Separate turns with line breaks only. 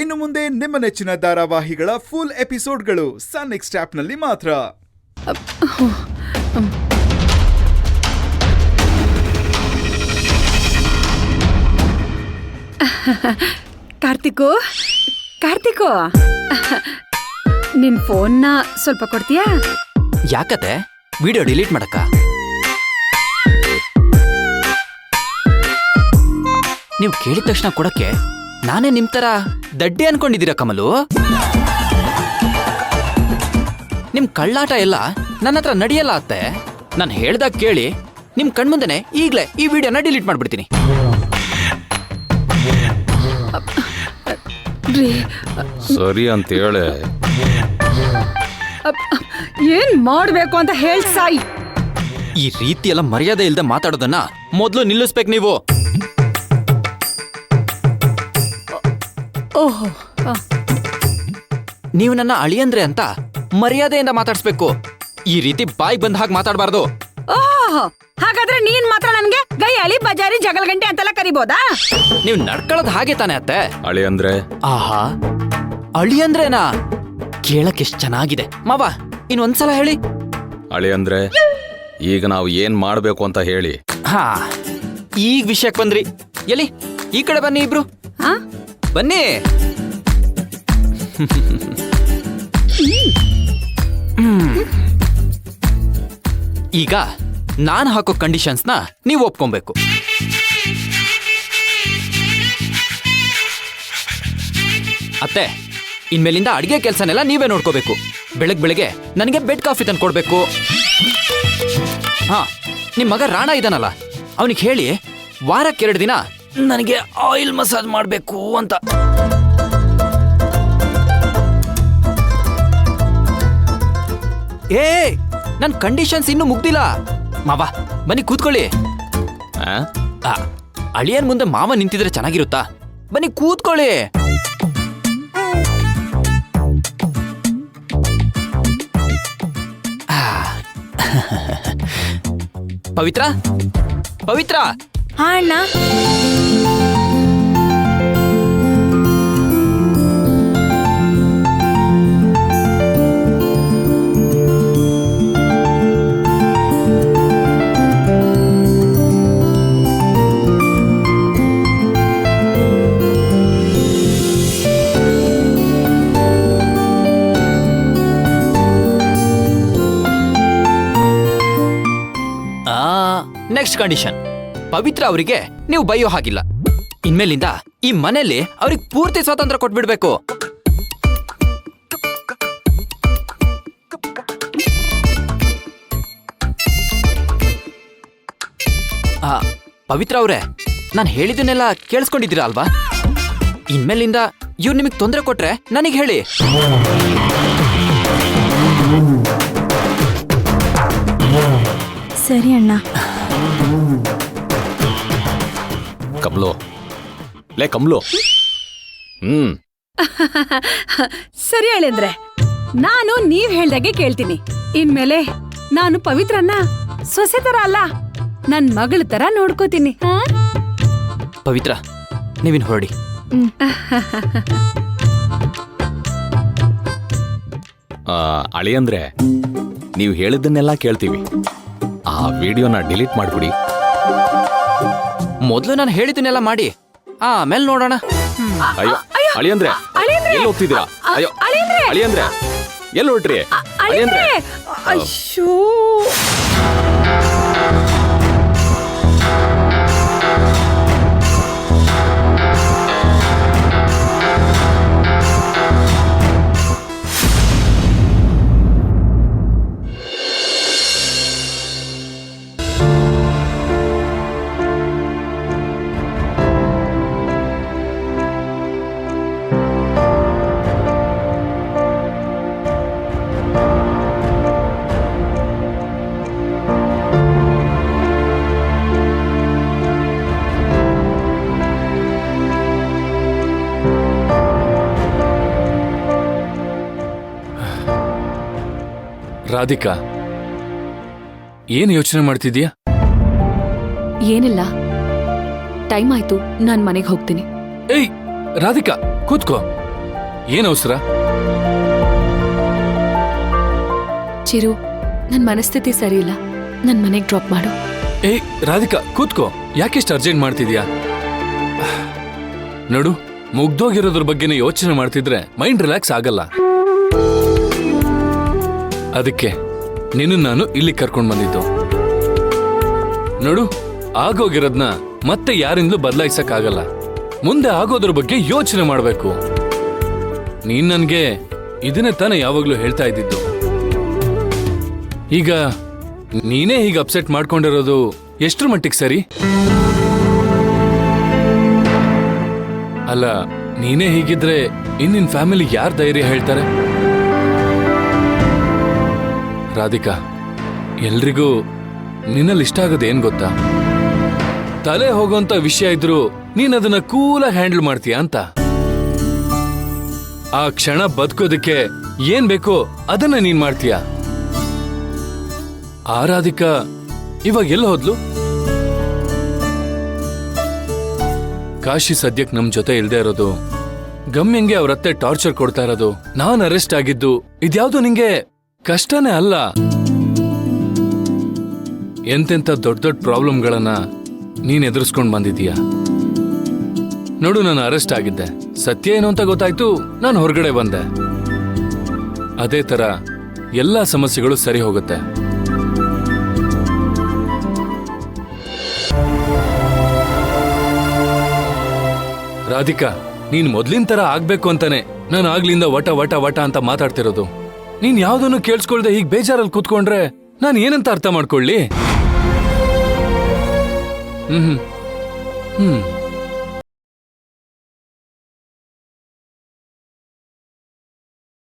ಇನ್ನು ಮುಂದೆ ನಿಮ್ಮ ನೆಚ್ಚಿನ ಧಾರಾವಾಹಿಗಳ ಫುಲ್ ಎಪಿಸೋಡ್ಗಳು ಸನ್ ನೆಕ್ಸ್ಟ್ ಆಪ್ನಲ್ಲಿ ಮಾತ್ರ.
ಕಾರ್ತಿಕು, ನಿನ್ ಫೋನ್ನ ಸ್ವಲ್ಪ ಕೊಡ್ತೀಯಾ?
ಯಾಕತೆ ವಿಡಿಯೋ ಡಿಲೀಟ್ ಮಾಡಕ್ಕ? ನೀವು ಕೇಳಿದ ತಕ್ಷಣ ಕೊಡಕ್ಕೆ ನಾನೇ ನಿಮ್ ತರ ದಡ್ಡಿ ಅನ್ಕೊಂಡಿದ್ದೀರಾ ಕಮಲು? ನಿಮ್ ಕಳ್ಳಾಟ ಎಲ್ಲ ನನ್ನ ಹತ್ರ ನಡೆಯಲ್ಲ ಅತ್ತೆ. ನಾನು ಹೇಳ್ದಾಗ ಕೇಳಿ ನಿಮ್ ಕಣ್ಮುಂದೆನೆ ಈಗ್ಲೇ ಈ ವಿಡಿಯೋನ ಡಿಲೀಟ್ ಮಾಡ್ಬಿಡ್ತೀನಿ.
ಸರಿ ಅಂತ ಹೇಳೆ.
ಏನ್ ಮಾಡ್ಬೇಕು ಅಂತ ಹೇಳ್ ಸಾಯಿ.
ಈ ರೀತಿ ಎಲ್ಲ ಮರ್ಯಾದೆ ಇಲ್ದೆ ಮಾತಾಡೋದನ್ನ ಮೊದ್ಲು ನಿಲ್ಲಿಸ್ಬೇಕು ನೀವು.
ಓಹೋ,
ನೀವು ನನ್ನ ಅಳಿಯಂದ್ರೆ ಅಂತ ಮರ್ಯಾದೆಯಿಂದ ಮಾತಾಡ್ಸ್ಬೇಕು. ಈ ರೀತಿ ಬಾಯಿ ಬಂದ ಹಾಗೆ ಮಾತಾಡಬಾರ್ದು.
ಓಹೋ, ಹಾಗಾದ್ರೆ ನೀನ್ ಮಾತ್ರ ನನ್ಗೆ ಗೈಯಾಳಿ, ಬಜಾರಿ, ಜಗಳಗಂಟೆ ಅಂತೆಲ್ಲ ಕರಿಬೋದಾ?
ನೀವು ನಡ್ಕೊಳ್ಳೋದು ಹಾಗೆ ತಾನೇ ಅತ್ತೆ?
ಅಳಿ ಅಂದ್ರೆ
ಆಹಾ, ಅಳಿ ಅಂದ್ರೇನಾ? ಕೇಳಕ್ ಎಷ್ಟ್ ಚೆನ್ನಾಗಿದೆ ಮಾವ. ಇನ್ನೊಂದ್ಸಲ ಹೇಳಿ.
ಅಳಿ ಅಂದ್ರೆ ಈಗ ನಾವು ಏನ್ ಮಾಡ್ಬೇಕು ಅಂತ ಹೇಳಿ.
ಹಾ, ಈಗ ವಿಷಯಕ್ಕೆ ಬಂದ್ರಿ. ಎಲ್ಲಿ ಈ ಕಡೆ ಬನ್ನಿ ಇಬ್ರು. ಬನ್ನಿ. ಈಗ ನಾನ್ ಹಾಕೋ ಕಂಡೀಷನ್ಸ್ನ ನೀವು ಒಪ್ಕೊಬೇಕು. ಅತ್ತೆ, ಇನ್ಮೇಲಿಂದ ಅಡಿಗೆ ಕೆಲಸನೆಲ್ಲ ನೀವೇ ನೋಡ್ಕೋಬೇಕು. ಬೆಳಗ್ಗೆ ನನಗೆ ಬೆಡ್ ಕಾಫಿ ತಂದು ಕೊಡ್ಬೇಕು. ಹಾ, ನಿಮ್ ಮಗ ರಾಣ ಇದಾನಲ್ಲ, ಅವನಿಗೆ ಹೇಳಿ ವಾರಕ್ಕೆ 2 ದಿನ ನನಗೆ ಆಯಿಲ್ ಮಸಾಜ್ ಮಾಡ್ಬೇಕು ಅಂತ. ಏ, ನನ್ ಕಂಡೀಷನ್ಸ್ ಇನ್ನೂ ಮುಗ್ದಿಲ್ಲ. ಮಾವ ಬನ್ನಿ ಕೂತ್ಕೊಳ್ಳಿ. ಅಳಿಯನ್ ಮುಂದೆ ಮಾವ ನಿಂತಿದ್ರೆ ಚೆನ್ನಾಗಿರುತ್ತಾ? ಬನ್ನಿ ಕೂತ್ಕೊಳ್ಳಿ. ಪವಿತ್ರ, ಪವಿತ್ರ.
ಹಾ ಅಣ್ಣ.
ನೆಕ್ಸ್ಟ್ ಕಂಡೀಷನ್, ಪವಿತ್ರ ಅವರಿಗೆ ನೀವು ಬೈಯೋ ಹಾಗಿಲ್ಲ. ಇನ್ಮೇಲಿಂದ ಈ ಮನೆಯಲ್ಲಿ ಅವ್ರಿಗೆ ಪೂರ್ತಿ ಸ್ವಾತಂತ್ರ್ಯ ಕೊಟ್ಬಿಡ್ಬೇಕು. ಪವಿತ್ರ ಅವ್ರೆ, ನಾನು ಹೇಳಿದ್ದನ್ನೆಲ್ಲ ಕೇಳಿಸ್ಕೊಂಡಿದ್ದೀರಾ ಅಲ್ವಾ? ಇನ್ಮೇಲಿಂದ ಇವ್ರು ನಿಮಗೆ ತೊಂದರೆ ಕೊಟ್ರೆ ನನಗೆ ಹೇಳಿ.
ಸರಿ ಅಣ್ಣ.
ಕಮ್ಲು, ಲೇ ಕಮ್ಲು.
ಸರಿ ಹೇಳಿದ್ರೆ ನಾನು ನೀವ್ ಹೇಳ್ದಾಗೆ ಕೇಳ್ತೀನಿ. ಇನ್ಮೇಲೆ ನಾನು ಪವಿತ್ರನ್ನ ಸೊಸೆ ತರ ಅಲ್ಲ, ನನ್ ಮಗಳ ತರ ನೋಡ್ಕೋತೀನಿ.
ಪವಿತ್ರ, ನೀವಿನ್ ಹೊರಡಿ.
ಅಳಿ ಅಂದ್ರೆ ನೀವು ಹೇಳಿದ್ದನ್ನೆಲ್ಲ ಕೇಳ್ತೀವಿ. ಆ ವಿಡಿಯೋನ ಡಿಲೀಟ್ ಮಾಡ್ಬಿಡಿ.
ಮೊದ್ಲು ನಾನು ಹೇಳಿದ್ದನ್ನೆಲ್ಲ ಮಾಡಿ, ಆಮೇಲೆ ನೋಡೋಣ.
ಅಯ್ಯೋ ಅಳಿ ಅಂದ್ರೆ ಎಲ್ಲಿ ಹೋಗ್ತಿದ್ದೀರಾ? ಅಯ್ಯೋ ಅಳಿ ಅಂದ್ರೆ ಎಲ್ಲಿ ಹೊರಟ್ರಿ? ಅಳಿ ಅಂದ್ರೆ
ಅಯ್ಯೋ,
ರಾಧಿಕಾ, ಏನು ಯೋಚನೆ ಮಾಡ್ತಿದ್ಯಾ?
ಏನಿಲ್ಲ, ಟೈಮ್ ಆಯ್ತು, ನಾನ್ ಮನೆಗೆ ಹೋಗ್ತೀನಿ.
ಏಯ್ ರಾಧಿಕಾ, ಕೂತ್ಕೋ. ಏನ್ ಅವಸರ?
ಚಿರು, ನನ್ ಮನಸ್ಥಿತಿ ಸರಿ ಇಲ್ಲ. ನನ್ ಮನೆಗ್ ಡ್ರಾಪ್ ಮಾಡು.
ಏಯ್ ರಾಧಿಕಾ, ಕೂತ್ಕೋ. ಯಾಕೆಷ್ಟು ಅರ್ಜೆಂಟ್ ಮಾಡ್ತಿದ್ಯಾ? ನೋಡು, ಮುಗ್ದೋಗಿರೋದ್ರ ಬಗ್ಗೆನೇ ಯೋಚನೆ ಮಾಡ್ತಿದ್ರೆ ಮೈಂಡ್ ರಿಲ್ಯಾಕ್ಸ್ ಆಗಲ್ಲ. ಅದಕ್ಕೆ ನಿನ್ನ ನಾನು ಇಲ್ಲಿ ಕರ್ಕೊಂಡ್ ಬಂದಿದ್ದು. ನೋಡು, ಆಗೋಗಿರೋದ್ನ ಮತ್ತೆ ಯಾರಿಂದಲೂ ಬದಲಾಯಿಸಕ್ ಆಗಲ್ಲ. ಮುಂದೆ ಆಗೋದ್ರ ಬಗ್ಗೆ ಯೋಚನೆ ಮಾಡ್ಬೇಕು. ನೀನ್ ನನ್ಗೆ ಇದನ್ನೇ ತಾನೇ ಯಾವಾಗ್ಲೂ ಹೇಳ್ತಾ ಇದ್ದಿದ್ದು. ಈಗ ನೀನೇ ಹೀಗೆ ಅಪ್ಸೆಟ್ ಮಾಡ್ಕೊಂಡಿರೋದು ಎಷ್ಟ್ರ ಮಟ್ಟಿಗೆ ಸರಿ? ಅಲ್ಲ, ನೀನೇ ಹೀಗಿದ್ರೆ ಇನ್ನಿನ್ ಫ್ಯಾಮಿಲಿ ಯಾರ್ ಧೈರ್ಯ ಹೇಳ್ತಾರೆ? ರಾಧಿಕಾ, ಎಲ್ರಿಗೂ ನಿನ್ನಲ್ಲಿ ಇಷ್ಟ ಆಗೋದು ಏನ್ ಗೊತ್ತಾ? ತಲೆ ಹೋಗೋಂತ ವಿಷಯ ಇದ್ರು ನೀನ್ ಅದನ್ನ ಕೂಲಾಗಿ ಹ್ಯಾಂಡಲ್ ಮಾಡ್ತೀಯ ಅಂತ. ಆ ಕ್ಷಣ ಬದುಕೋದಕ್ಕೆ ಏನ್ ಬೇಕೋ ಅದನ್ನ ನೀನ್ ಮಾಡ್ತೀಯ. ಆ ರಾಧಿಕಾ ಇವಾಗ ಎಲ್ಲ ಹೋದ್ಲು? ಕಾಶಿ ಸದ್ಯಕ್ ನಮ್ ಜೊತೆ ಇಲ್ದೇ ಇರೋದು, ಗಮ್ಯಂಗೆ ಅವ್ರತ್ತೆ ಟಾರ್ಚರ್ ಕೊಡ್ತಾ ಇರೋದು, ನಾನ್ ಅರೆಸ್ಟ್ ಆಗಿದ್ದು, ಇದ್ಯಾವ್ದು ನಿಂಗೆ ಕಷ್ಟನೇ ಅಲ್ಲ. ಎಂತೆಂತ ದೊಡ್ಡ ದೊಡ್ಡ ಪ್ರಾಬ್ಲಮ್ಗಳನ್ನ ನೀನ್ ಎದುರಿಸ್ಕೊಂಡ್ ಬಂದಿದೀಯ. ನೋಡು, ನಾನು ಅರೆಸ್ಟ್ ಆಗಿದ್ದೆ, ಸತ್ಯ ಏನು ಅಂತ ಗೊತ್ತಾಯ್ತು, ನಾನು ಹೊರಗಡೆ ಬಂದೆ. ಅದೇ ತರ ಎಲ್ಲಾ ಸಮಸ್ಯೆಗಳು ಸರಿ ಹೋಗುತ್ತೆ. ರಾಧಿಕಾ, ನೀನ್ ಮೊದ್ಲಿನ ತರ ಆಗ್ಬೇಕು ಅಂತಾನೆ ನಾನು ಆಗ್ಲಿಂದ ವಟ ವಟ ವಟ ಅಂತ ಮಾತಾಡ್ತಿರೋದು. ನೀನ್ ಯಾವ್ದನ್ನು ಕೇಳಿಸ್ಕೊಳ್ದೆ ಹೀಗ್ ಬೇಜಾರಲ್ಲಿ ಕೂತ್ಕೊಂಡ್ರೆ ನಾನು ಏನಂತ ಅರ್ಥ ಮಾಡ್ಕೊಳ್ಳಿ? ಹ್ಮ್